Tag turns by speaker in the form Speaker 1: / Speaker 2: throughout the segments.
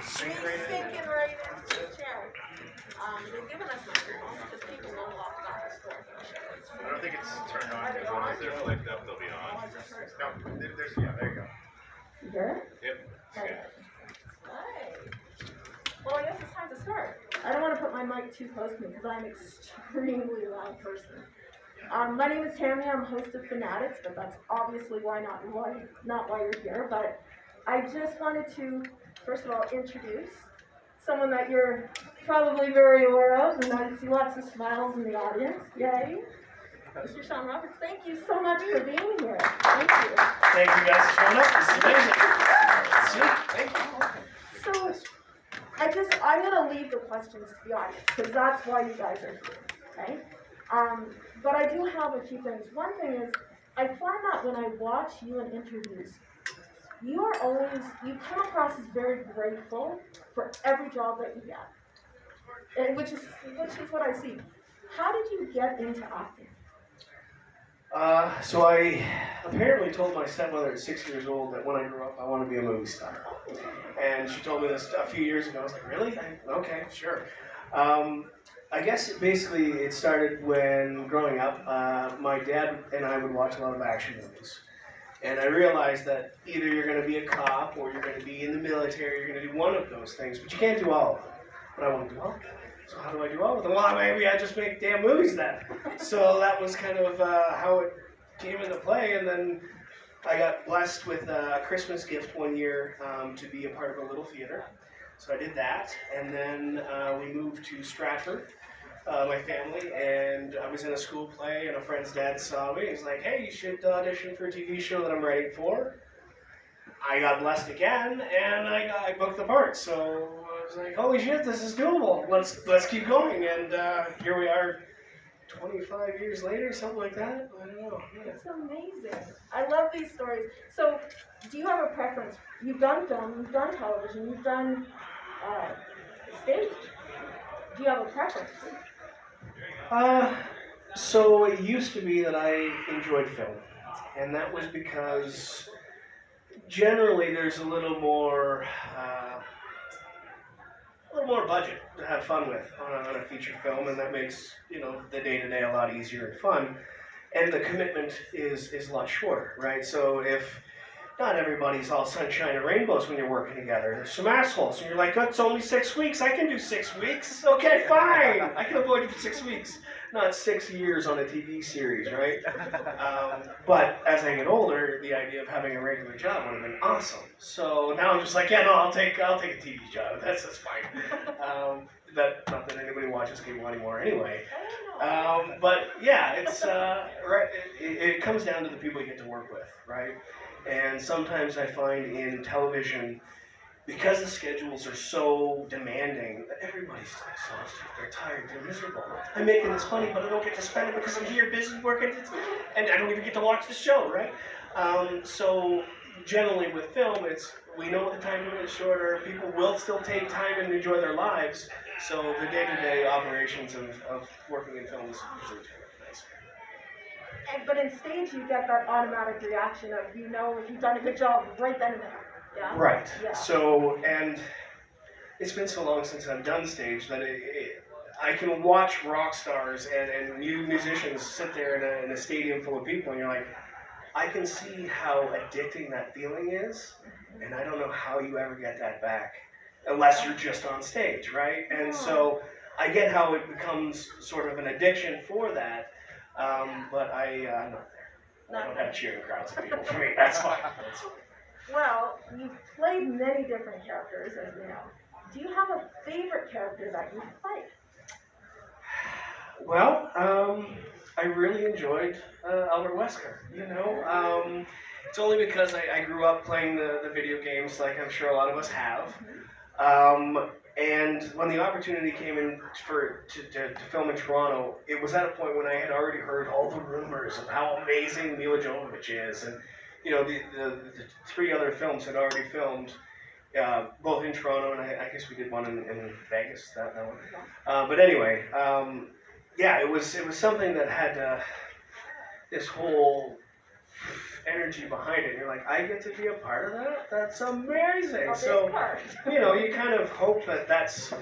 Speaker 1: Sinking right into the chair. They've given us materials because people know locked off the store.
Speaker 2: I don't think it's turned on. As long as they're flicked up, they'll be on. No, there's, yeah, there you go.
Speaker 1: You hear it?
Speaker 2: Yep.
Speaker 1: Okay. Nice. Well, I guess it's time to start. I don't want to put my mic too close to me because I'm an extremely loud person. My name is Tammy. I'm host of Fanatics, but that's obviously not why you're here. But I just wanted to, first of all, introduce someone that you're probably very aware of, and I see lots of smiles in the audience. Yay. Mr. Shawn Roberts, thank you so much for being here. Thank you.
Speaker 3: Thank you guys for showing up. This is amazing. Sweet. Thank you.
Speaker 1: So, I'm going to leave the questions to the audience, because that's why you guys are here, okay? But I do have a few things. One thing is, I find that when I watch you in interviews, you come across as very grateful for every job that you get, and which is what I see. How did you get into acting?
Speaker 3: So I apparently told my stepmother at 6 years old that when I grew up I want to be a movie star. And she told me this a few years ago. I was like, really? Okay, sure. I guess basically it started when growing up, my dad and I would watch a lot of action movies. And I realized that either you're going to be a cop or you're going to be in the military, you're going to do one of those things, but you can't do all of them. But I want to do all of them. So how do I do all of them? Well, maybe I just make damn movies then. So that was kind of how it came into play. And then I got blessed with a Christmas gift one year to be a part of a little theater. So I did that. And then we moved to Stratford, my family, and I was in a school play, and a friend's dad saw me. He's like, hey, you should audition for a TV show that I'm writing for. I got blessed again, and I booked the part. So I was like, holy shit, this is doable. Let's keep going. And here we are 25 years later, something like that. I don't know. Yeah.
Speaker 1: It's amazing. I love these stories. So, do you have a preference? You've done film, you've done television, you've done stage. Do you have a preference?
Speaker 3: So it used to be that I enjoyed film, and that was because generally there's a little more budget to have fun with on a feature film, and that makes the day-to-day a lot easier and fun, and the commitment is a lot shorter, right? So if not everybody's all sunshine and rainbows when you're working together. There's some assholes, and you're like, it's only 6 weeks. I can do 6 weeks. Okay, fine. I can avoid you for 6 weeks, not 6 years on a TV series, right? But as I get older, the idea of having a regular job would have been awesome. So now I'm just like, yeah, no, I'll take a TV job. That's fine. Not that anybody watches cable anymore, anyway. But yeah, it's right. It comes down to the people you get to work with, right? And sometimes I find in television, because the schedules are so demanding, that everybody's exhausted, they're tired, they're miserable. I'm making this money, but I don't get to spend it because I'm here busy working, and I don't even get to watch the show, right? So generally with film, we know the time limit is shorter, people will still take time and enjoy their lives, so the day-to-day operations of working in film is usually nice.
Speaker 1: But in stage, you get that automatic reaction of, if you've done a good job right then and there. Yeah?
Speaker 3: Right.
Speaker 1: Yeah.
Speaker 3: So, and it's been so long since I've done stage that I can watch rock stars and new musicians sit there in a stadium full of people, and you're like, I can see how addicting that feeling is, and I don't know how you ever get that back unless you're just on stage, right? And so I get how it becomes sort of an addiction for that. But I'm not there. I don't have cheering crowds of people for me. That's fine.
Speaker 1: Well, you've played many different characters, as we know. Do you have a favorite character that you've played?
Speaker 3: Well, I really enjoyed Albert Wesker. It's only because I grew up playing the video games, like I'm sure a lot of us have. And when the opportunity came in to film in Toronto, it was at a point when I had already heard all the rumors of how amazing Mila Jovovich is, and the 3 other films had already filmed, both in Toronto, and I guess we did one in Vegas, that one. But anyway, yeah, it was something that had this whole energy behind it. You're like, I get to be a part of that? That's amazing.
Speaker 1: Oh,
Speaker 3: So,
Speaker 1: part.
Speaker 3: you know, you kind of hope that that's,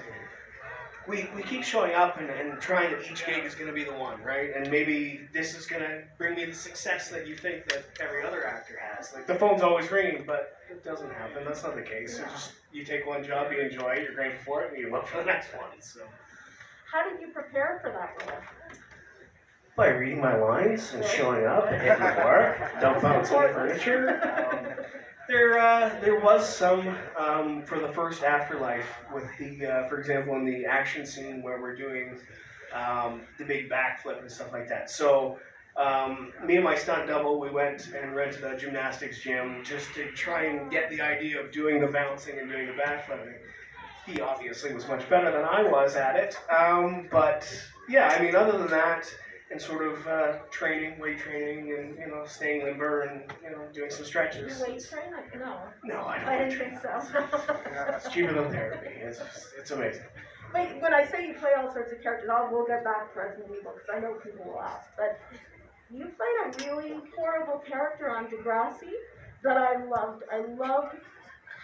Speaker 3: we keep showing up and trying that each gig is going to be the one, right? And maybe this is going to bring me the success that you think that every other actor has. Like, the phone's always ringing, but it doesn't happen. That's not the case.
Speaker 1: Yeah.
Speaker 3: You take one job, you enjoy it, you're grateful for it, and you look for the next one. So,
Speaker 1: How did you prepare for that role?
Speaker 3: by reading my lines and showing up and hitting the bar, don't bounce any furniture. There was some for the first Afterlife with the, for example, in the action scene where we're doing the big backflip and stuff like that. So me and my stunt double, we went and rented a gymnastics gym just to try and get the idea of doing the bouncing and doing the backflipping. He obviously was much better than I was at it, but yeah, I mean, other than that, and sort of weight training, and you know, staying limber, and you know, doing some stretches.
Speaker 1: Do you weight train? No.
Speaker 3: No, I don't.
Speaker 1: I didn't think so.
Speaker 3: Yeah, it's cheaper than therapy. It's amazing.
Speaker 1: Wait, when I say you play all sorts of characters, we'll get back to Resident Evil because I know people will ask, but you played a really horrible character on Degrassi that I loved. I loved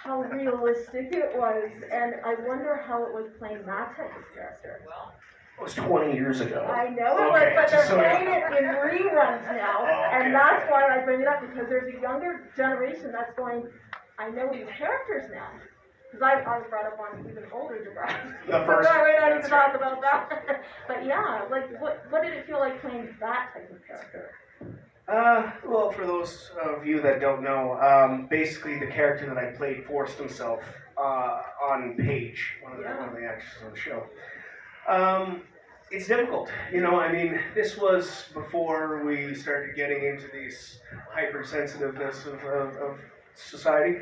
Speaker 1: how realistic it was, and I wonder how it was playing that type of character.
Speaker 3: It was 20 years ago.
Speaker 1: I know it was, but they're playing it in reruns now, and that's why I bring it up, because there's a younger generation that's going, I know these characters now. Because I was brought up on even older Degrassi.
Speaker 3: The first.
Speaker 1: So we don't need to talk about that. But yeah, like, what did it feel like playing that type of character?
Speaker 3: Well, for those of you that don't know, basically the character that I played forced himself on Paige, one of the actresses on the show. It's difficult, you know, I mean, this was before we started getting into these hypersensitiveness of society.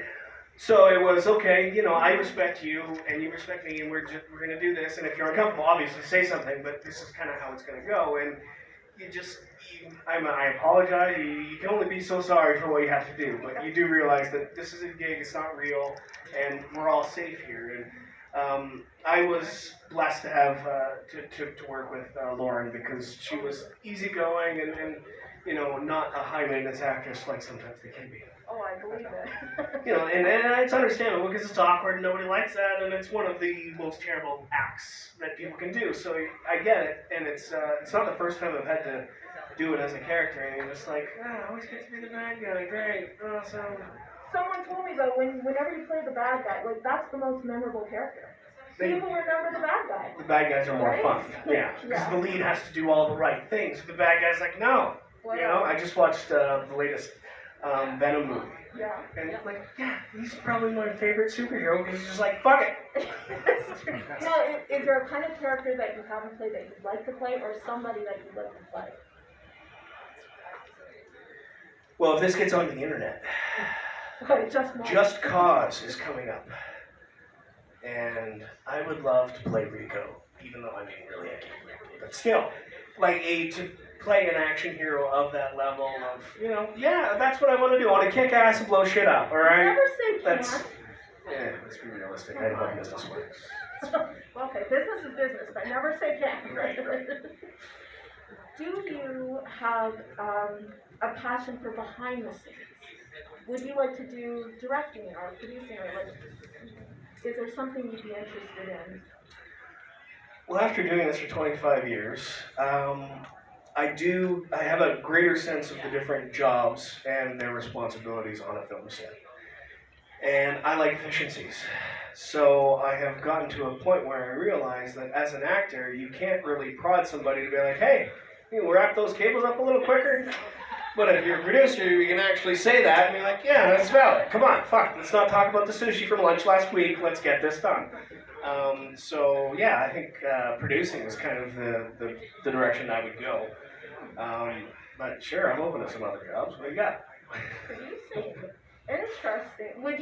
Speaker 3: So it was, okay, you know, I respect you, and you respect me, and we're going to do this, and if you're uncomfortable, obviously say something, but this is kind of how it's going to go, and I apologize, you can only be so sorry for what you have to do, but you do realize that this is a gig, it's not real, and we're all safe here. And I was blessed to have to work with Lauren, because she was easygoing and you know, not a high maintenance actress like sometimes they can be.
Speaker 1: Oh, I believe it.
Speaker 3: You know, and it's understandable because it's awkward and nobody likes that, and it's one of the most terrible acts that people can do. So I get it, and it's not the first time I've had to do it as a character, and you're just like, I always get to be the bad guy, great, awesome.
Speaker 1: Someone told me though, whenever you play the bad guy, like that's the most memorable character. People remember the bad guy.
Speaker 3: The bad guys are more fun, yeah, because the lead has to do all the right things. The bad guy's like, no.
Speaker 1: Well,
Speaker 3: you know, I just watched the latest Venom movie.
Speaker 1: Yeah.
Speaker 3: And like, yeah, he's probably my favorite superhero because he's just like, fuck it.
Speaker 1: Now, is there a kind of character that you haven't played that you'd like to play, or somebody that you'd like to play?
Speaker 3: Well, if this gets onto the internet, Just Cause is coming up. And I would love to play Rico, even though I'm being really icky. But still, like to play an action hero of that level of, you know, yeah, that's what I want to do. I want to kick ass and blow shit up, alright?
Speaker 1: Never say can't.
Speaker 3: Yeah, let's be realistic. I know how business works.
Speaker 1: Okay, business is business, but never say can't.
Speaker 3: Right.
Speaker 1: Do you have a passion for behind the scenes? Would you like to do directing or producing, or like, is there something you'd be interested in?
Speaker 3: Well, after doing this for 25 years, I have a greater sense of the different jobs and their responsibilities on a film set. And I like efficiencies. So I have gotten to a point where I realize that as an actor, you can't really prod somebody to be like, hey, you can wrap those cables up a little quicker. But if you're a producer, you can actually say that and be like, yeah, that's valid. Come on, fuck, let's not talk about the sushi from lunch last week. Let's get this done. So yeah, I think producing is kind of the direction I would go. But sure, I'm open to some other jobs. What do you got?
Speaker 1: Producing. Interesting. Would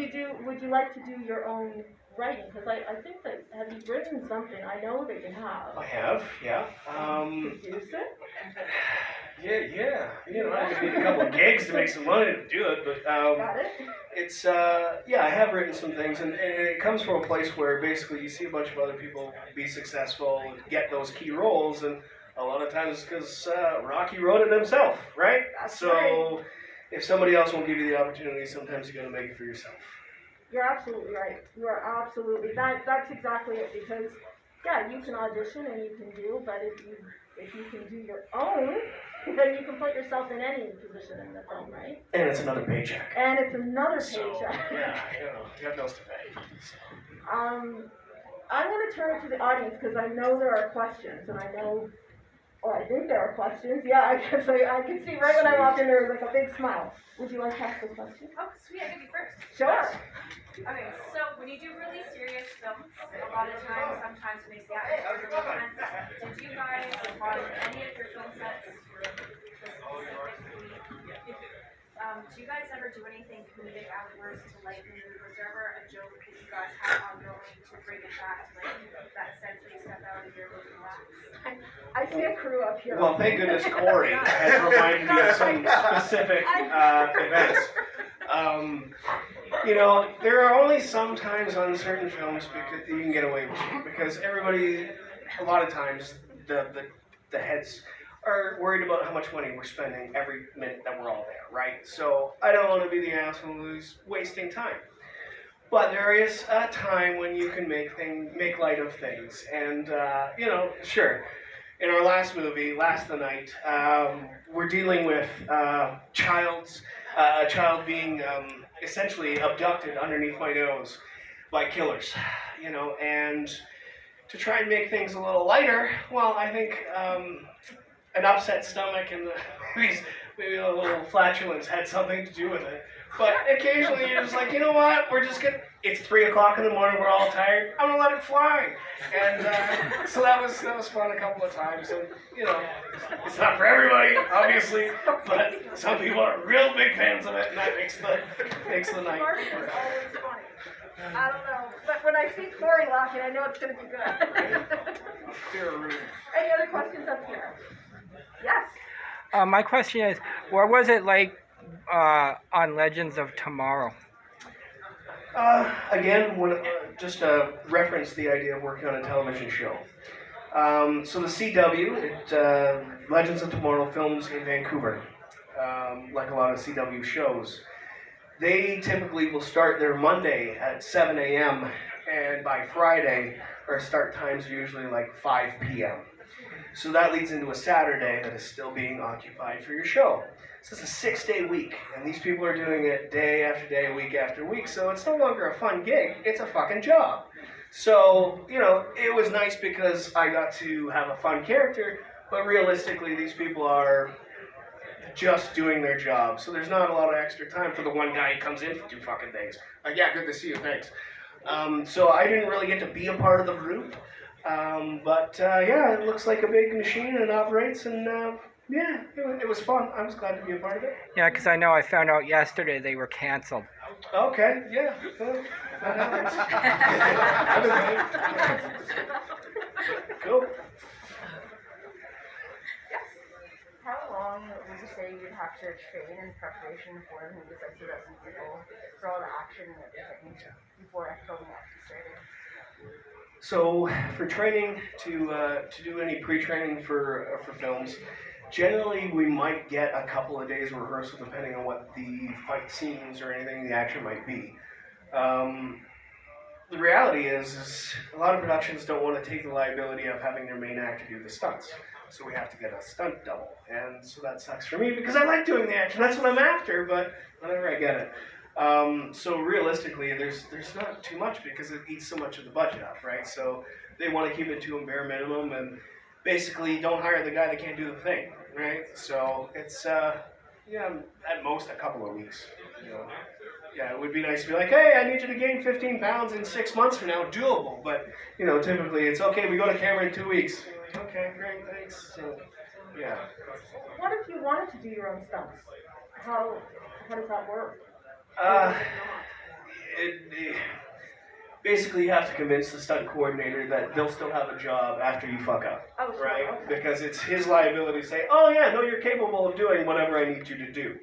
Speaker 1: you like to do your own writing? Because I think that, have you written something? I know that you have.
Speaker 3: I have, yeah.
Speaker 1: Produce it?
Speaker 3: Yeah. You know, I just need a couple of gigs to make some money to do it, but
Speaker 1: Got it?
Speaker 3: it's yeah, I have written some things, and it comes from a place where basically you see a bunch of other people be successful and get those key roles, and a lot of times it's because Rocky wrote it himself, right?
Speaker 1: That's
Speaker 3: so
Speaker 1: right.
Speaker 3: if somebody else won't give you the opportunity, sometimes you got to make it for yourself.
Speaker 1: You're absolutely right. You are absolutely that's exactly it. Because yeah, you can audition and you can do, but if you can do your own, then you can put yourself in any position in the film, right?
Speaker 3: And it's another paycheck.
Speaker 1: And it's another
Speaker 3: So,
Speaker 1: paycheck.
Speaker 3: yeah, you have bills to pay. So.
Speaker 1: I'm going to turn it to the audience because I know there are questions, and I know, or I think there are questions. Yeah, I guess I can see right when I walked in there was like a big smile. Would you like to ask a question?
Speaker 4: Oh, sweet, I can be first.
Speaker 1: Sure.
Speaker 4: Okay, so when you do really serious films, a lot of times, sometimes it makes the atmosphere really tense. Did you guys, on any of your film sets, do you guys ever do anything comedic afterwards to lighten the mood? Was there ever a joke that you guys had ongoing to bring it back to like that sense where you step out of your little relax?
Speaker 1: I see a crew up here.
Speaker 3: Well, thank goodness Corey has reminded me of some specific events. You know, there are only some times on certain films because you can get away with it. Because everybody, a lot of times, the heads are worried about how much money we're spending every minute that we're all there, right? So I don't want to be the asshole who's wasting time. But there is a time when you can make light of things. And, you know, sure. In our last movie, Last the Night, we're dealing with a child being essentially abducted underneath my nose by killers, you know, and to try and make things a little lighter, well, I think an upset stomach and maybe a little flatulence had something to do with it. But occasionally you're just like, you know what, it's 3 o'clock in the morning, we're all tired, I'm gonna let it fly. And so that was fun a couple of times. And, you know, it's not for everybody, obviously, but some people are real big fans of it, and that makes the night.
Speaker 1: Marty is always funny. I don't know, but when I see Corey laughing, I know it's going to be good. Any other questions up here? Yes.
Speaker 5: My question is, what was it like on Legends of Tomorrow?
Speaker 3: Again, just to reference the idea of working on a television show. So the CW, Legends of Tomorrow films in Vancouver, like a lot of CW shows. They typically will start their Monday at 7 a.m. and by Friday, our start times are usually like 5 p.m. So that leads into a Saturday that is still being occupied for your show. So it's a 6-day week, and these people are doing it day after day, week after week, so it's no longer a fun gig, it's a fucking job. So, you know, it was nice because I got to have a fun character, but realistically these people are just doing their job, so there's not a lot of extra time for the one guy who comes in for 2 fucking days. Like, yeah, good to see you, thanks. So I didn't really get to be a part of the group, but yeah, it looks like a big machine and it operates, and yeah, it was fun. I was glad to be a part of it.
Speaker 5: Yeah, because I found out yesterday they were canceled.
Speaker 3: Okay, yeah, that happens. Cool.
Speaker 6: How long would you say you'd have to train in preparation for a movie like so that some people for all the action and everything before filming actually started?
Speaker 3: So for training to do any pre-training for films, generally we might get a couple of days rehearsal depending on what the fight scenes or anything the action might be. The reality is a lot of productions don't want to take the liability of having their main actor do the stunts. So we have to get a stunt double. And so that sucks for me because I like doing the action. That's what I'm after, but whenever I get it. So realistically, there's not too much because it eats so much of the budget up, right? So they want to keep it to a bare minimum and basically don't hire the guy that can't do the thing, right? So it's, yeah, at most a couple of weeks, you know. Yeah, it would be nice to be like, hey, I need you to gain 15 pounds in 6 months from now, doable. But, you know, typically it's, okay, we go to camera in 2 weeks. Okay, great, thanks. So, yeah.
Speaker 1: What if you wanted to do your own stunts? How does that work?
Speaker 3: Basically you have to convince the stunt coordinator that they'll still have a job after you fuck up,
Speaker 1: Oh, sure,
Speaker 3: right?
Speaker 1: okay.
Speaker 3: Because it's his liability to say, oh yeah, no, you're capable of doing whatever I need you to do.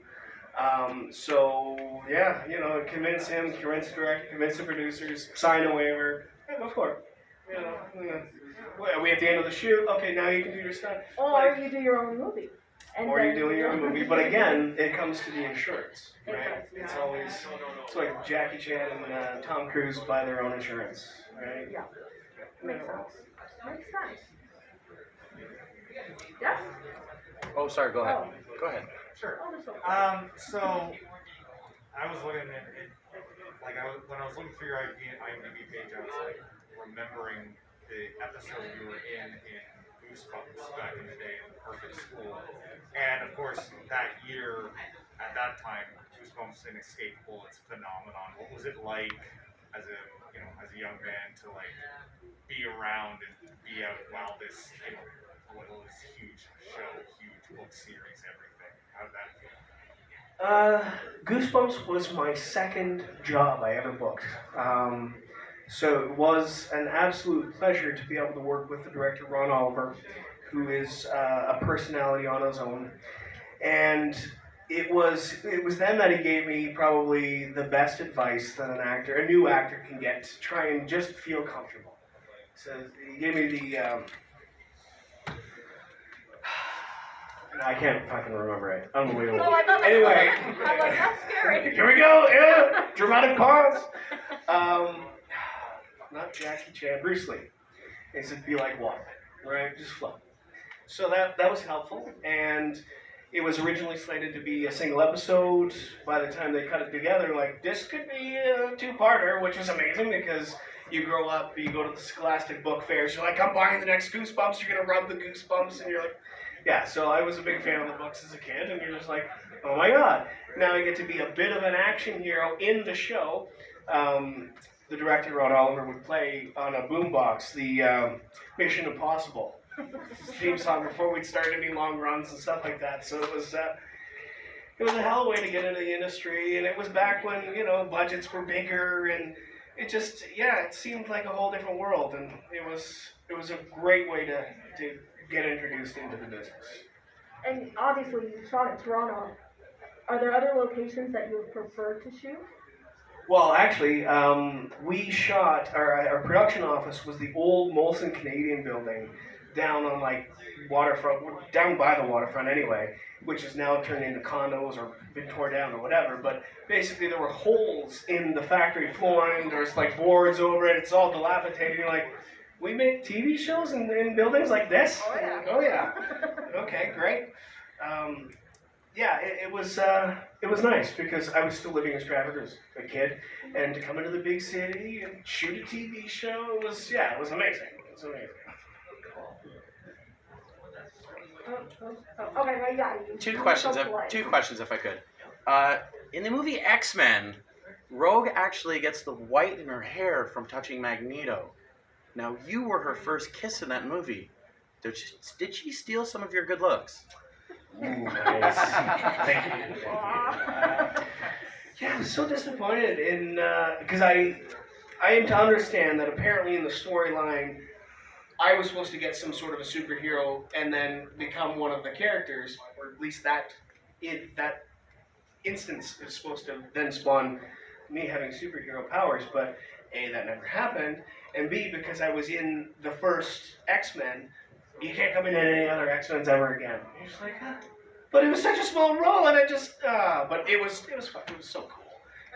Speaker 3: So, yeah, you know, convince him, convince the director, convince the producers, sign a waiver, yeah, go for it. You know, are we at the end of the shoot? Okay, now you can do your stunt.
Speaker 1: Or you do your own movie. And
Speaker 3: or you're
Speaker 1: then-
Speaker 3: doing your own movie. But again, it comes to the insurance,
Speaker 1: It
Speaker 3: right?
Speaker 1: does,
Speaker 3: It's
Speaker 1: yeah.
Speaker 3: always, it's like Jackie Chan and Tom Cruise buy their own insurance, right?
Speaker 1: Yeah. Makes sense. Makes sense. Yes?
Speaker 7: Oh, sorry. Go ahead.
Speaker 1: Oh.
Speaker 7: Go ahead.
Speaker 2: Sure.
Speaker 1: Oh, there's
Speaker 2: So I was looking at it, like when I was looking through your IMDb page, I was like remembering the episode you were in Goosebumps back in the day in Perfect School, and of course that year, at that time, Goosebumps and Escape Bullets phenomenon. What was it like as a young man to like be around and be out while this what was huge show, huge book series, everything? How did that feel?
Speaker 3: Goosebumps was my second job I ever booked. So it was an absolute pleasure to be able to work with the director, Ron Oliver, who is a personality on his own. And it was then that he gave me probably the best advice that a new actor can get to try and just feel comfortable. So he gave me the... I can't fucking remember it. Unbelievable.
Speaker 1: Oh, I love it.
Speaker 3: Anyway.
Speaker 1: I'm like, that's scary.
Speaker 3: Here we go. Yeah. Dramatic pause. Not Jackie Chan. Bruce Lee. He said, be like water. Right? Just flow. So that was helpful. And it was originally slated to be a single episode. By the time they cut it together, like, this could be a two-parter, which was amazing because you grow up, you go to the Scholastic book fairs, you're like, I'm buying the next Goosebumps, you're going to rub the Goosebumps, and you're like, yeah, so I was a big fan of the books as a kid, and you're just like, oh my god. Now I get to be a bit of an action hero in the show. The director, Ron Oliver, would play on a boombox the Mission Impossible theme song before we'd start any long runs and stuff like that. So it was a hell of a way to get into the industry, and it was back when, budgets were bigger, and it just, it seemed like a whole different world, and it was a great way to get introduced into the business.
Speaker 1: And obviously, you shot in Toronto. Are there other locations that you would prefer to shoot?
Speaker 3: Well, actually, we shot, our production office was the old Molson Canadian building down on waterfront, down by the waterfront anyway, which is now turned into condos or been torn down or whatever. But basically, there were holes in the factory flooring. There's boards over it. It's all dilapidated. You're like, we make TV shows in buildings like this?
Speaker 1: Oh, yeah.
Speaker 3: Oh, yeah. Okay, great. It was nice because I was still living in Stratford as a kid, and to come into the big city and shoot a TV show, it was amazing. It was amazing.
Speaker 1: Okay, well, yeah.
Speaker 7: Two questions if I could. In the movie X-Men, Rogue actually gets the white in her hair from touching Magneto. Now, you were her first kiss in that movie. Did she steal some of your good looks?
Speaker 3: Ooh, nice. Thank you. I was so disappointed in because I am to understand that apparently in the storyline I was supposed to get some sort of a superhero and then become one of the characters, or at least that instance is supposed to then spawn me having superhero powers, but A, that never happened, and B, because I was in the first X-Men, you can't come in any other X-Men's ever again. You're just like, but it was such a small role, and but it was fun. It was so cool,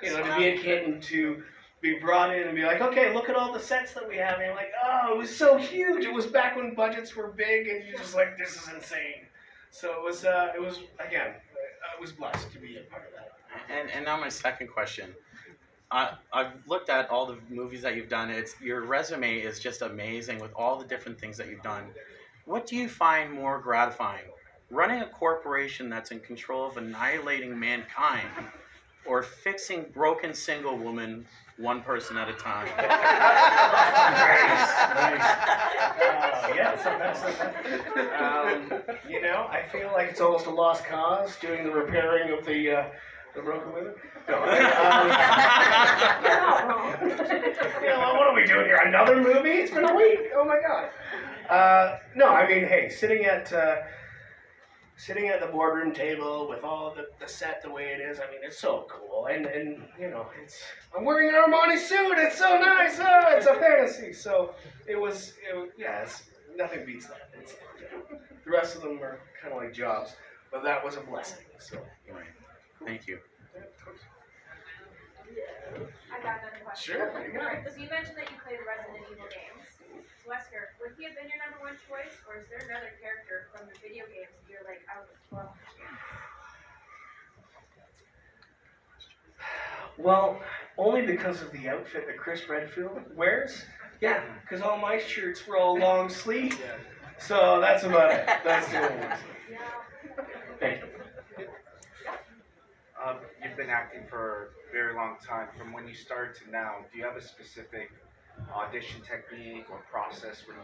Speaker 3: to be a kid and to be brought in and be like, okay, look at all the sets that we have, and you're like, oh, it was so huge. It was back when budgets were big, and you're just like, this is insane. So it was again, I was blessed to be a part of that.
Speaker 7: And now my second question. I've looked at all the movies that you've done. Your resume is just amazing with all the different things that you've done. What do you find more gratifying? Running a corporation that's in control of annihilating mankind, or fixing broken single woman one person at a time?
Speaker 3: I feel like it's almost a lost cause doing the repairing of the broken women. No, what are we doing here? Another movie? It's been a week. Oh my god. No, I mean, hey, sitting at the boardroom table with all the set the way it is, I mean, it's so cool. And I'm wearing an Armani suit. It's so nice. Oh, it's a fantasy. So it's nothing beats that. The rest of them are kind of like jobs. but that was a blessing. So.
Speaker 7: Right. Thank you.
Speaker 4: I got another question.
Speaker 3: Sure, what do you got?
Speaker 4: Alright, so you mentioned that you play the Resident Evil games. So Wesker, would he have been your number one choice, or is there another character from the video games that you're like, I would love to chance?
Speaker 3: Well, only because of the outfit that Chris Redfield wears. Yeah, because all my shirts were all long sleeve. So that's about it. That's the only reason. Thank you.
Speaker 8: You've been acting for a very long time. From when you started to now, do you have a specific audition technique or process when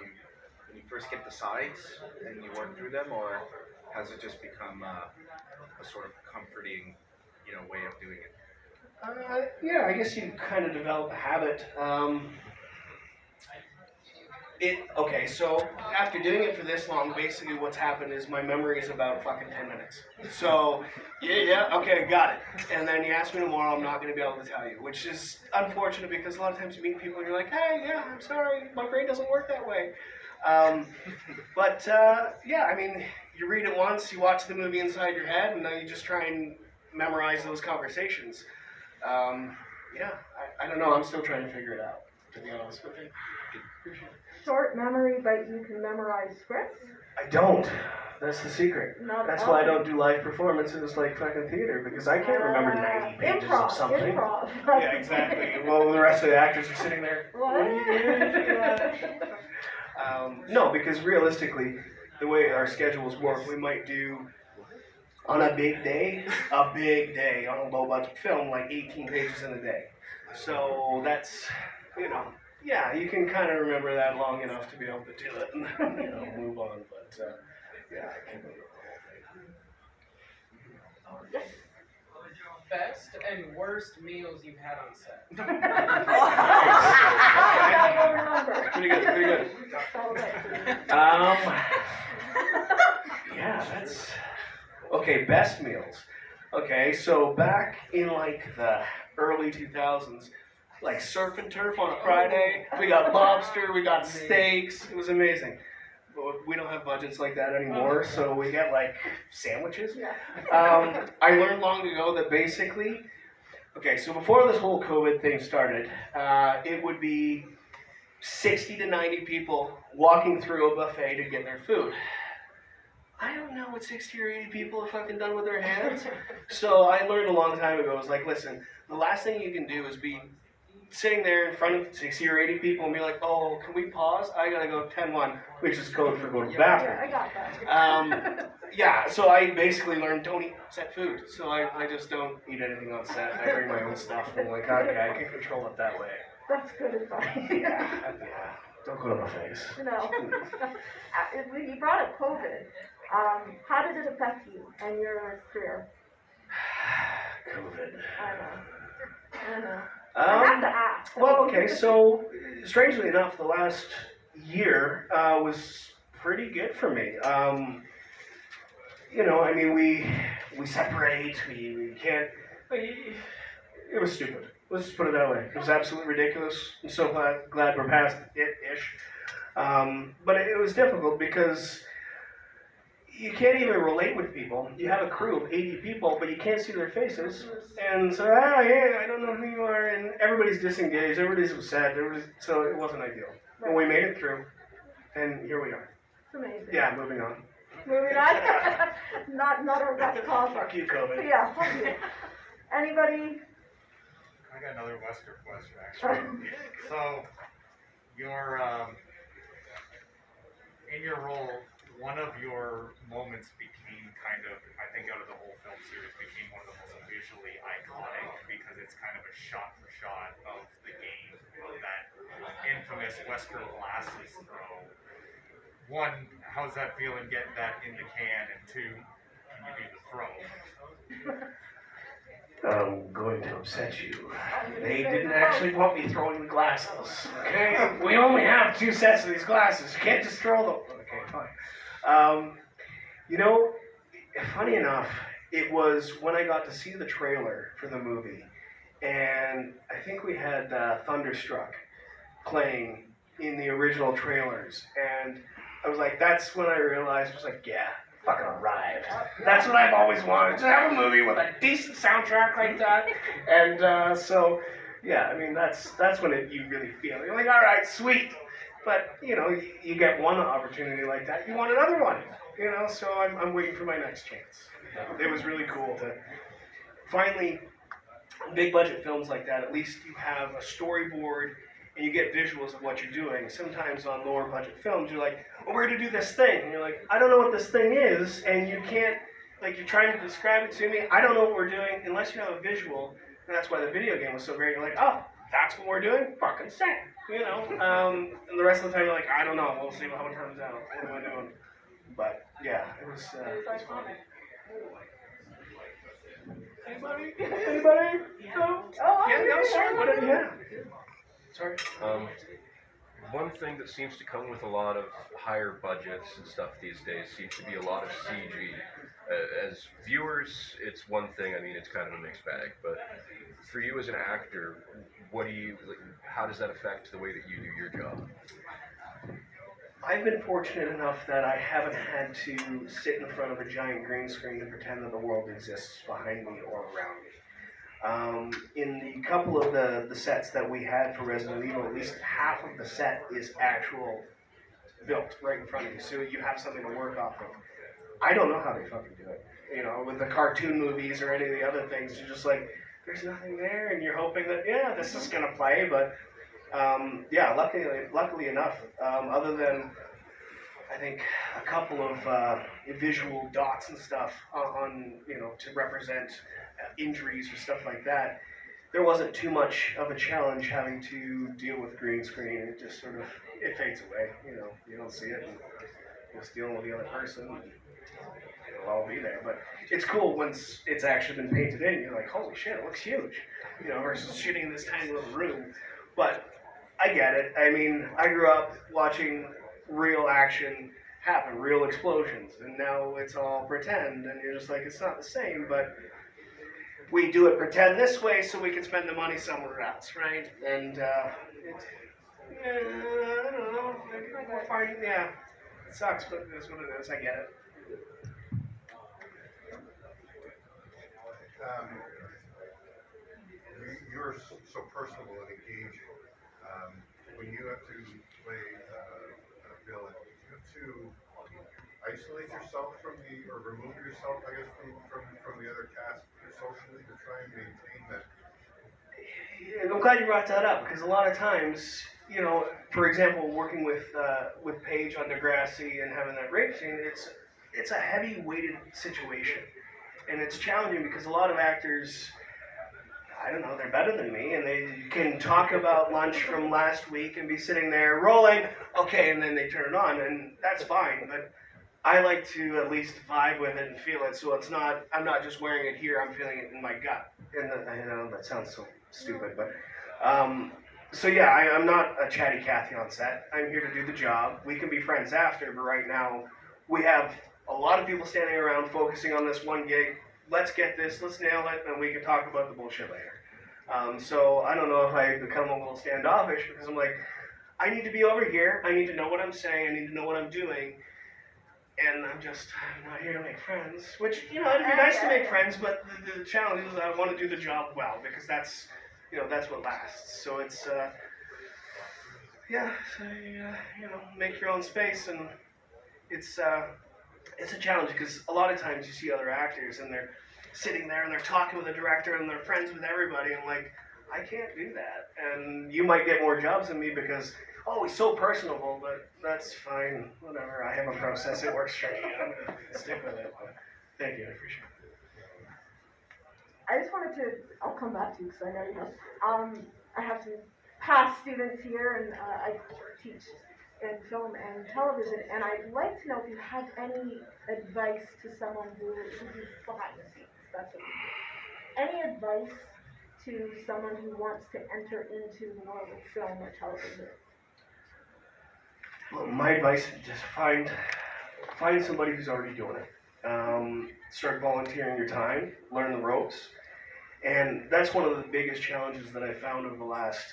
Speaker 8: you first get the sides and you work through them, or has it just become a sort of comforting, way of doing it?
Speaker 3: Yeah, I guess you kind of develop a habit. Okay, so after doing it for this long, basically what's happened is my memory is about fucking 10 minutes. So, okay, got it. And then you ask me tomorrow, I'm not going to be able to tell you, which is unfortunate because a lot of times you meet people and you're like, hey, yeah, I'm sorry, my brain doesn't work that way. Yeah, I mean, you read it once, you watch the movie inside your head, and then you just try and memorize those conversations. Yeah, I don't know, I'm still trying to figure it out, to be honest with you.
Speaker 1: Short memory, but you can memorize scripts?
Speaker 3: I don't. That's the secret. That's why I don't do live performances like fucking theater, because I can't remember 90 pages of something.
Speaker 1: Improv.
Speaker 3: Yeah, exactly. Well, the rest of the actors are sitting there. What are you doing? No, because realistically, the way our schedules work, we might do, on a big day, on a low-budget film, like 18 pages in a day. So that's, yeah, you can kind of remember that long enough to be able to do it and move on. But yeah, I can remember the whole thing.
Speaker 9: Best and worst meals you've had on set.
Speaker 3: Pretty good. Yeah, that's okay. Best meals. Okay, so back in like the early 2000s. Like surf and turf on a Friday. We got lobster, we got steaks. It was amazing. But we don't have budgets like that anymore, so we get like sandwiches. I learned long ago that basically, okay, so before this whole COVID thing started, it would be 60 to 90 people walking through a buffet to get their food. I don't know what 60 or 80 people have fucking done with their hands. So I learned a long time ago, I was like, listen, the last thing you can do is be sitting there in front of 60 or 80 people and be like, oh, can we pause? I gotta go 10-1, which is code for going to the bathroom.
Speaker 1: I got that.
Speaker 3: Yeah, so I basically learned don't eat set food. So I just don't eat anything on set. I bring my own stuff and I'm like, okay, I can control it that way.
Speaker 1: That's good advice.
Speaker 3: Yeah. Don't go to my face.
Speaker 1: No. You brought up COVID. How did it affect you and your career?
Speaker 3: COVID.
Speaker 1: I know. I have to ask.
Speaker 3: Well, okay, so strangely enough, the last year was pretty good for me. I mean, we separate, we can't, it was stupid. Let's just put it that way. It was absolutely ridiculous. I'm so glad we're past it-ish. But it was difficult because you can't even relate with people. You have a crew of 80 people, but you can't see their faces. And so, yeah, I don't know who you are. And everybody's disengaged. Everybody's upset. So it wasn't ideal. But we made it through. And here we are.
Speaker 1: It's amazing.
Speaker 3: Yeah, moving on.
Speaker 1: Moving on? not our best cause.
Speaker 3: Fuck you, COVID.
Speaker 1: Yeah, fuck you. Anybody?
Speaker 2: I got another Wesker question, actually. So, in your role, one of your moments became kind of, I think out of the whole film series, became one of the most visually iconic because it's kind of a shot for shot of the game of that infamous Wesker glasses throw. One, how's that feeling getting that in the can? And two, can you do the throw?
Speaker 3: I'm going to upset you. They didn't actually want me throwing the glasses. Okay? We only have 2 sets of these glasses. You can't just throw them. Okay, fine. Funny enough, it was when I got to see the trailer for the movie, and I think we had Thunderstruck playing in the original trailers, and I was like, that's when I realized, I was like, yeah, fucking arrived. That's what I've always wanted. Just have a movie with a decent soundtrack like that. And so, yeah, I mean, that's when you really feel it. You're like, all right, sweet. But, you know, you get one opportunity like that, you want another one. You know, so I'm waiting for my next chance. It was really cool to finally, big budget films like that, at least you have a storyboard and you get visuals of what you're doing. Sometimes on lower budget films, you're like, well, we're gonna do this thing. And you're like, I don't know what this thing is, and you can't, like, you're trying to describe it to me. I don't know what we're doing unless you have a visual. And that's why the video game was so great. You're like, oh, that's what we're doing? Fucking sick. You know? And the rest of the time, you're like, I don't know. We'll see how it turns out. What am I doing? But, yeah, it was fun. Anybody? Anybody? No? Oh, yeah, no, sorry. What, yeah. Sorry.
Speaker 10: One thing that seems to come with a lot of higher budgets and stuff these days seems to be a lot of CG. As viewers, it's one thing. I mean, it's kind of a mixed bag. But for you as an actor, what do you? Like, how does that affect the way that you do your job?
Speaker 3: I've been fortunate enough that I haven't had to sit in front of a giant green screen and pretend that the world exists behind me or around me. In the couple of the sets that we had for Resident Evil, at least half of the set is actual built right in front of you, so you have something to work off of. I don't know how they fucking do it. You know, with the cartoon movies or any of the other things, you're just like, there's nothing there, and you're hoping that, yeah, this is gonna play, but yeah, luckily enough, other than I think a couple of visual dots and stuff on, you know, to represent injuries or stuff like that, there wasn't too much of a challenge having to deal with green screen. It just sort of, it fades away, you know, you don't see it, and you're just dealing with the other person, and it'll all be there. But it's cool once it's actually been painted in, you're like, holy shit, it looks huge, you know, versus shooting in this tiny little room. But I get it. I mean, I grew up watching real action happen, real explosions, and now it's all pretend, and you're just like, it's not the same, but we do it pretend this way so we can spend the money somewhere else, right? And I don't know, we're finding, yeah, it sucks, but it is what it is, I get it.
Speaker 11: You're so personable and engaging. When you have to play a villain, you have to isolate yourself from or remove yourself, I guess, from the other cast socially to try and maintain that.
Speaker 3: Yeah, I'm glad you brought that up, because a lot of times, you know, for example, working with Paige on Degrassi and having that rape scene, it's a heavy-weighted situation, and it's challenging because a lot of actors, I don't know, they're better than me, and they can talk about lunch from last week and be sitting there rolling, okay, and then they turn it on, and that's fine, but I like to at least vibe with it and feel it, so it's not, I'm not just wearing it here, I'm feeling it in my gut. And I know that sounds so stupid, but, so yeah, I'm not a chatty Cathy on set. I'm here to do the job. We can be friends after, but right now, we have a lot of people standing around focusing on this one gig. Let's get this, let's nail it, and we can talk about the bullshit later. So I don't know if I become a little standoffish, because I'm like, I need to be over here, I need to know what I'm saying, I need to know what I'm doing, and I'm not here to make friends, which, you know, it'd be nice to make friends, but the challenge is I want to do the job well, because that's, you know, that's what lasts. So it's, yeah, so you know, make your own space, and it's a challenge, because a lot of times you see other actors, and they're sitting there, and they're talking with the director, and they're friends with everybody, and like, I can't do that. And you might get more jobs than me because, oh, he's so personable, but that's fine. Whatever. I have a process. It works for me. I'm going to stick with it. But thank you. I appreciate it.
Speaker 1: I just wanted to, I'll come back to you because I know you know. I have some past students here, and I teach in film and television, and I'd like to know if you have any advice to someone who is behind the scenes. That's what we do. Any advice to someone who wants to enter into the world of film or television?
Speaker 3: Well, my advice is just find somebody who's already doing it. Start volunteering your time, learn the ropes, and that's one of the biggest challenges that I found over the last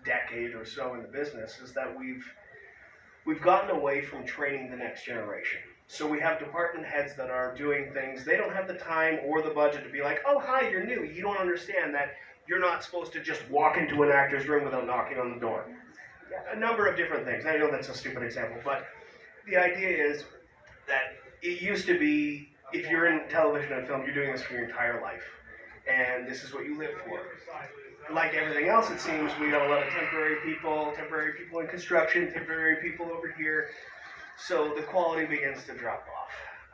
Speaker 3: decade or so in the business is that we've gotten away from training the next generation. So we have department heads that are doing things. They don't have the time or the budget to be like, oh, hi, you're new. You don't understand that you're not supposed to just walk into an actor's room without knocking on the door. A number of different things. I know that's a stupid example, but the idea is that it used to be, if you're in television and film, you're doing this for your entire life. And this is what you live for. Like everything else, it seems, we got a lot of temporary people in construction, temporary people over here. So the quality begins to drop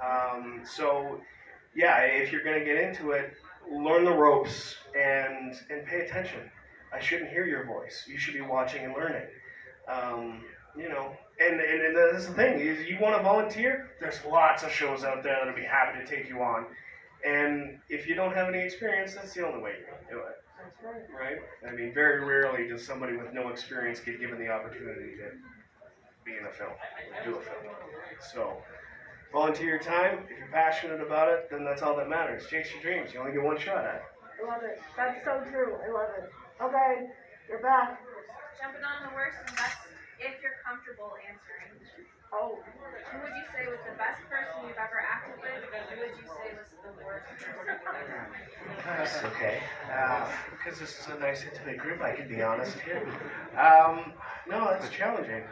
Speaker 3: off. So yeah, if you're going to get into it, learn the ropes and pay attention. I shouldn't hear your voice. You should be watching and learning. You know, and that's the thing, is you want to volunteer, there's lots of shows out there that'll be happy to take you on. And if you don't have any experience, that's the only way you're going to do it.
Speaker 1: That's right.
Speaker 3: Right? I mean, very rarely does somebody with no experience get given the opportunity to be in a film, do a film. So, volunteer your time. If you're passionate about it, then that's all that matters. Chase your dreams. You only get one shot at it.
Speaker 1: I love it. That's so true. I love it. Okay, you're back.
Speaker 4: Jumping on the worst and best, if you're comfortable answering.
Speaker 1: Oh.
Speaker 4: Who would you say was the best person you've ever acted with, and who would you say was the worst person you've ever acted with?
Speaker 3: That's okay. Because this is a nice intimate group, I can be honest here. No, that's challenging.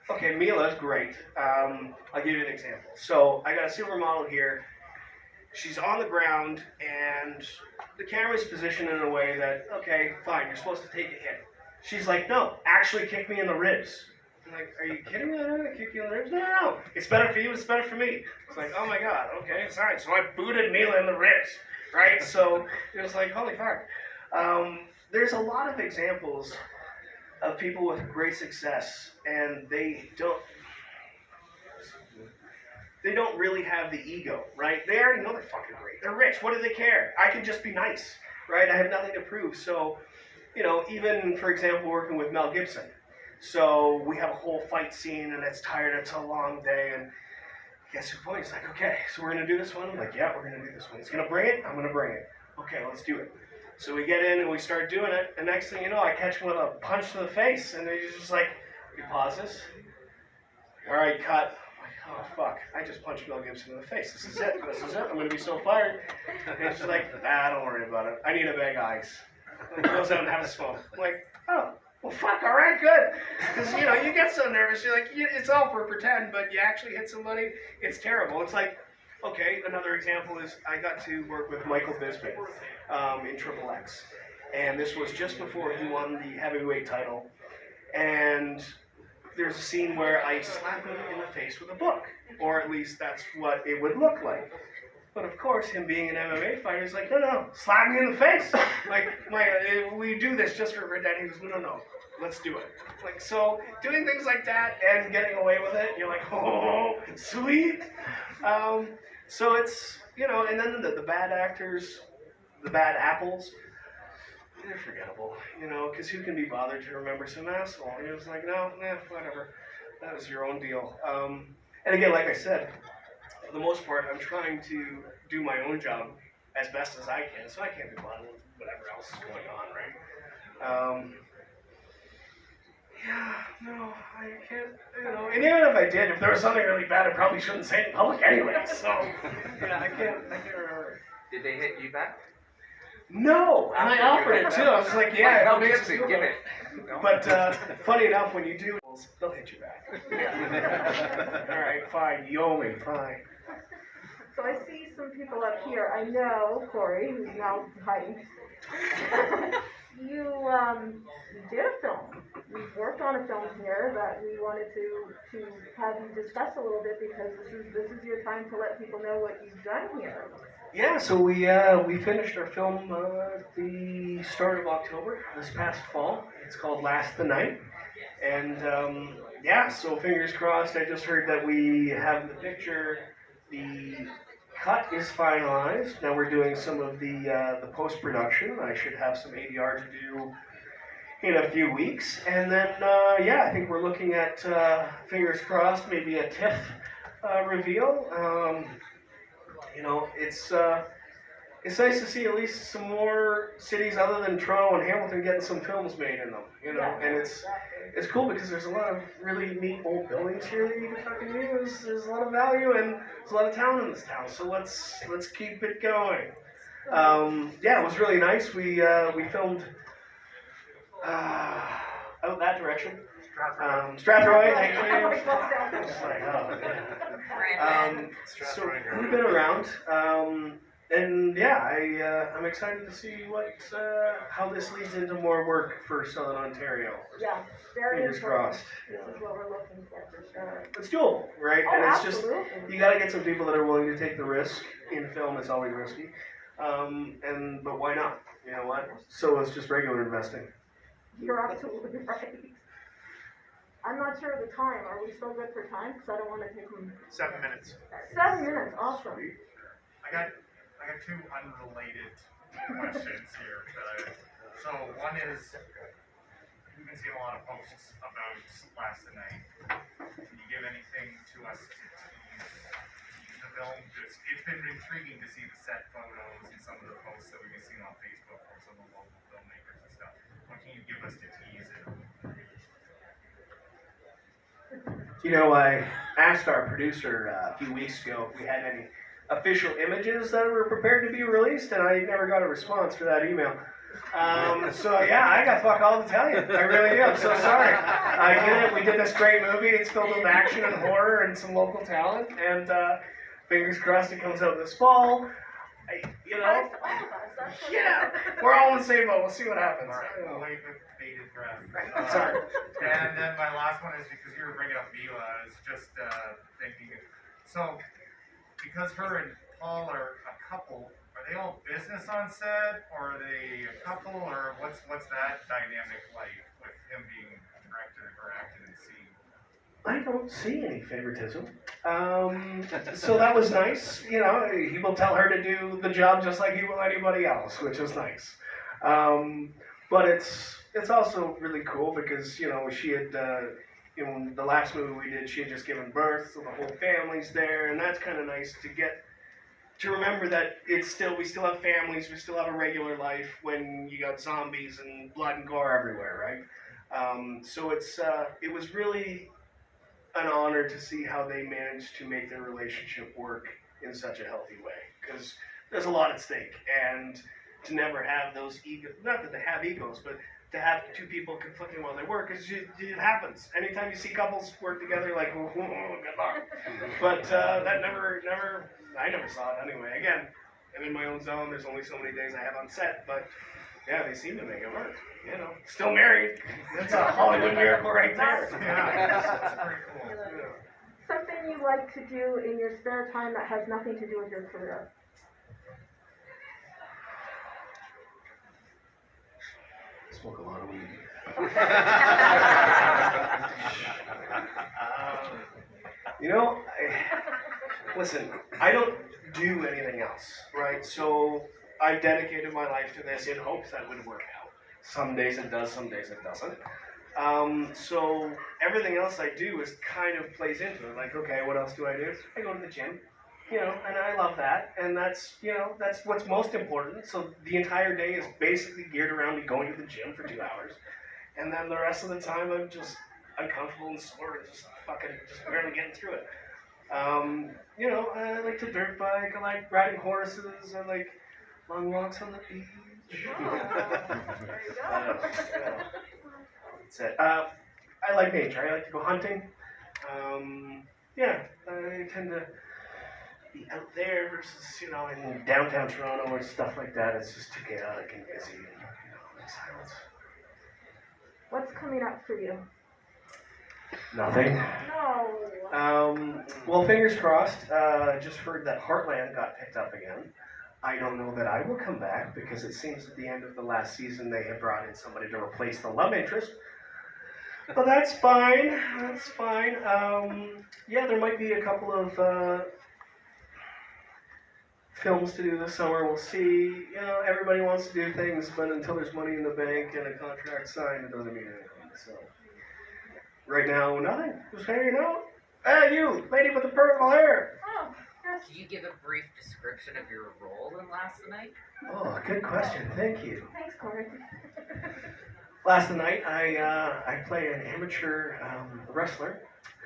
Speaker 3: Okay, Mila's great. I'll give you an example. So I got a silver model here. She's on the ground, and the camera's positioned in a way that, okay, fine, you're supposed to take a hit. She's like, no, actually kick me in the ribs. I'm like, are you kidding me? I'm not gonna kick you in the ribs? No, no, no. It's better for you, it's better for me. It's like, oh my god, okay, it's alright. So I booted Mila in the ribs, right? So it was like, holy fuck. There's a lot of examples of people with great success, and they don't really have the ego, right? They already know they're fucking great. They're rich. What do they care? I can just be nice, right? I have nothing to prove. So, you know, even, for example, working with Mel Gibson. So we have a whole fight scene, and it's tired. It's a long day, and guess who points? Like, okay, so we're going to do this one? I'm like, yeah, we're going to do this one. He's going to bring it? I'm going to bring it. Okay, let's do it. So we get in, and we start doing it, and next thing you know, I catch him with a punch to the face, and he's just like, he pauses. All right, cut. Oh, fuck, I just punched Mel Gibson in the face. This is it. This is it. I'm going to be so fired. And she's like, don't worry about it. I need a bag of ice. And he goes out and has a smoke. I'm like, oh, well, fuck, all right, good. Because, you know, you get so nervous. You're like, it's all for pretend, but you actually hit somebody. It's terrible. It's like, okay, another example is I got to work with Michael Bisping in Triple X. And this was just before he won the heavyweight title. And there's a scene where I slap him in the face with a book, or at least that's what it would look like. But of course, him being an MMA fighter, he's like, no, slap me in the face. Like, we do this just for that. He goes, no, let's do it. Like, so doing things like that and getting away with it, you're like, oh, sweet. So it's, you know, and then the bad actors, the bad apples, they're forgettable, you know, because who can be bothered to remember some asshole? And he was like, no, whatever. That was your own deal. And again, like I said, for the most part, I'm trying to do my own job as best as I can, so I can't be bothered with whatever else is going on, right? Yeah, no, I can't, you know, and even if I did, if there was something really bad, I probably shouldn't say it in public anyway, so, yeah, I can't remember.
Speaker 8: Did they hit you back?
Speaker 3: No, and I offered it too. I was like, yeah,
Speaker 8: Mel Gibson, give it. No?
Speaker 3: But funny enough, when you do, they'll hit you back. All right, fine, you owe me, fine.
Speaker 1: So I see some people up here. I know Corey, who's now hiding. You did a film. We've worked on a film here that we wanted to have you discuss a little bit, because this is your time to let people know what you've done here.
Speaker 3: Yeah, so we finished our film at the start of October, this past fall. It's called Last the Night. And yeah, so fingers crossed. I just heard that we have the picture, the cut is finalized. Now we're doing some of the post-production. I should have some ADR to do in a few weeks. And then, yeah, I think we're looking at, fingers crossed, maybe a TIFF reveal. You know, it's it's nice to see at least some more cities other than Toronto and Hamilton getting some films made in them, you know.
Speaker 1: Yeah,
Speaker 3: And it's cool because there's a lot of really neat old buildings here that you can fucking use. There's a lot of value and there's a lot of talent in this town. So let's keep it going. Yeah, it was really nice. We filmed out that direction. Strathroy, thank you. It's like, oh, man. So we've been around, and yeah, I'm excited to see how this leads into more work for Southern Ontario.
Speaker 1: Yeah, very
Speaker 3: Fingers
Speaker 1: important.
Speaker 3: crossed.
Speaker 1: This is what we're looking for sure.
Speaker 3: It's doable, right?
Speaker 1: Oh,
Speaker 3: And it's
Speaker 1: absolutely.
Speaker 3: just you got to get some people that are willing to take the risk. In film, it's always risky, but why not? You know what? So it's just regular investing.
Speaker 1: You're absolutely right. I'm not sure of the time. Are we still good for time? Because I don't want to take them.
Speaker 2: 7 minutes.
Speaker 1: 7 minutes, awesome.
Speaker 2: I got two unrelated questions here. So one is, we've been seeing a lot of posts about Last Night. Can you give anything to us to tease the film? It's been intriguing to see the set photos and some of the posts that we've been seeing on Facebook from some of the local filmmakers and stuff. What can you give us to tease it?
Speaker 3: You know, I asked our producer a few weeks ago if we had any official images that were prepared to be released, and I never got a response for that email. So yeah, I got fuck all to tell you. I really do. I'm so sorry. I did it. We did this great movie. It's filled with action and horror and some local talent, and fingers crossed it comes out this fall. You know, yeah, we're all in the same boat. We'll see what happens.
Speaker 2: All right, we'll wait with bated breath.
Speaker 3: Sorry.
Speaker 2: And then my last one is because you were bringing up Mila, I was just thinking, so because her and Paul are a couple, are they all business on set, or are they a couple, or what's that dynamic like with him being a director or acting in the scene?
Speaker 3: I don't see any favoritism. So that was nice. You know, he will tell her to do the job just like he will anybody else, which is nice. But it's also really cool because, you know, she had, the last movie we did, she had just given birth, so the whole family's there, and that's kind of nice to remember that we still have families, we still have a regular life when you got zombies and blood and gore everywhere, right? So it was really an honor to see how they managed to make their relationship work in such a healthy way, because there's a lot at stake, and to never have those egos, not that they have egos, but to have two people conflicting while they work, it happens. Anytime you see couples work together, like, oh, good luck. But that I never saw it anyway. Again, I'm in my own zone, there's only so many days I have on set, but yeah, they seem to make it work. You know, still married. That's a Hollywood miracle right there.
Speaker 2: Yeah, that's pretty cool.
Speaker 1: Something you like to do in your spare time that has nothing to do with your career.
Speaker 3: Smoke a lot of weed. You know, listen, I don't do anything else, right? So I've dedicated my life to this in hopes that it would work out. Some days it does, some days it doesn't. So everything else I do is kind of plays into it. Like, okay, what else do? I go to the gym, you know, and I love that. And that's what's most important. So the entire day is basically geared around me going to the gym for 2 hours. And then the rest of the time I'm just uncomfortable and sore and just barely getting through it. You know, I like to dirt bike, I like riding horses, I like long walks on the beach.
Speaker 1: There you go.
Speaker 3: That's it. I like nature. I like to go hunting. Yeah, I tend to be out there versus, you know, in downtown Toronto or stuff like that. It's just too chaotic and busy and, you know, in silence.
Speaker 1: What's coming up for you?
Speaker 3: Nothing.
Speaker 1: No.
Speaker 3: Well, fingers crossed. Just heard that Heartland got picked up again. I don't know that I will come back because it seems at the end of the last season they had brought in somebody to replace the love interest. But that's fine. That's fine. Yeah, there might be a couple of films to do this summer. We'll see. You know, everybody wants to do things, but until there's money in the bank and a contract signed, it doesn't mean anything. So right now, nothing. Just hanging out. Hey, you, lady with the purple hair.
Speaker 1: Oh, you're question.
Speaker 12: Can you give a brief description of your role in Last Night?
Speaker 3: Oh, good question. Thank you.
Speaker 1: Thanks, Corey.
Speaker 3: Last night, I play an amateur wrestler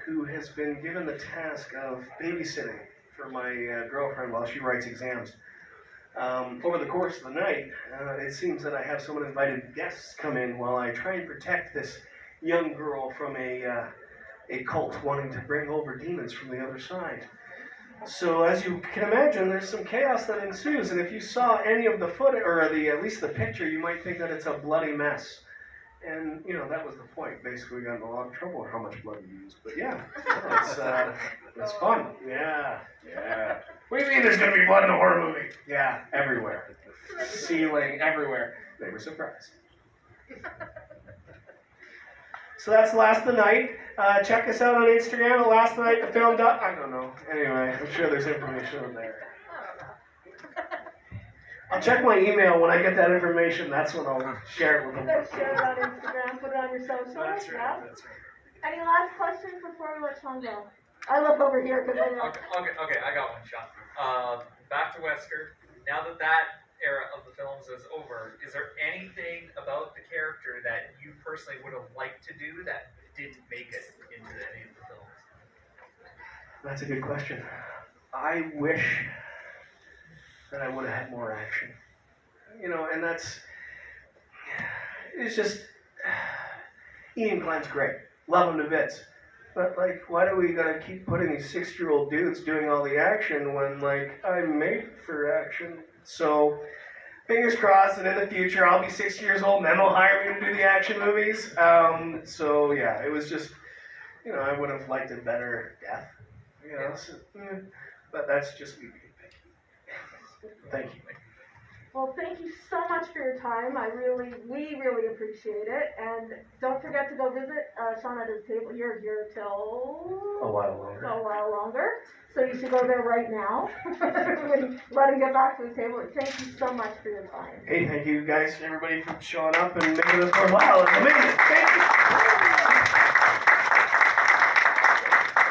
Speaker 3: who has been given the task of babysitting for my girlfriend while she writes exams. Over the course of the night, it seems that I have some uninvited guests come in while I try and protect this young girl from a cult wanting to bring over demons from the other side. So as you can imagine, there's some chaos that ensues, and if you saw any of the footage, or at least the picture, you might think that it's a bloody mess. And, you know, that was the point. Basically, we got in a lot of trouble with how much blood we used. But yeah, it's fun. Yeah. What do you mean there's going to be blood in a horror movie? Yeah, everywhere. Ceiling, everywhere. They were surprised. So that's Last the Night. Check us out on Instagram at Last the Night the Film. I don't know. Anyway, I'm sure there's information on there. I'll check my email when I get that information. That's when I'll share it with them.
Speaker 1: Share it on Instagram, put it on your social.
Speaker 2: That's right.
Speaker 1: Any last questions before we let Shawn go? I look over here because I know.
Speaker 13: Okay, I got one, Shawn. Back to Wesker. Now that era of the films is over, is there anything about the character that you personally would have liked to do that didn't make it into any of the films?
Speaker 3: That's a good question. I wish that I would have had more action. You know, and it's just, Ian Glenn's great. Love him to bits. But, like, why do we gotta keep putting these 6-year-old dudes doing all the action when, like, I'm made for action? So, fingers crossed that in the future I'll be 6 years old and then they'll hire me to do the action movies. So, yeah, it was just, you know, I would have liked a better death. You know, so, but that's just me. Thank you.
Speaker 1: Well, thank you so much for your time. We really appreciate it. And don't forget to go visit Shawn at his table. You're here till
Speaker 3: A while longer.
Speaker 1: So you should go there right now. Let him get back to his table. Thank you so much for your time.
Speaker 3: Hey, thank you guys, everybody, for showing up and making this worthwhile. It's amazing. Thank you.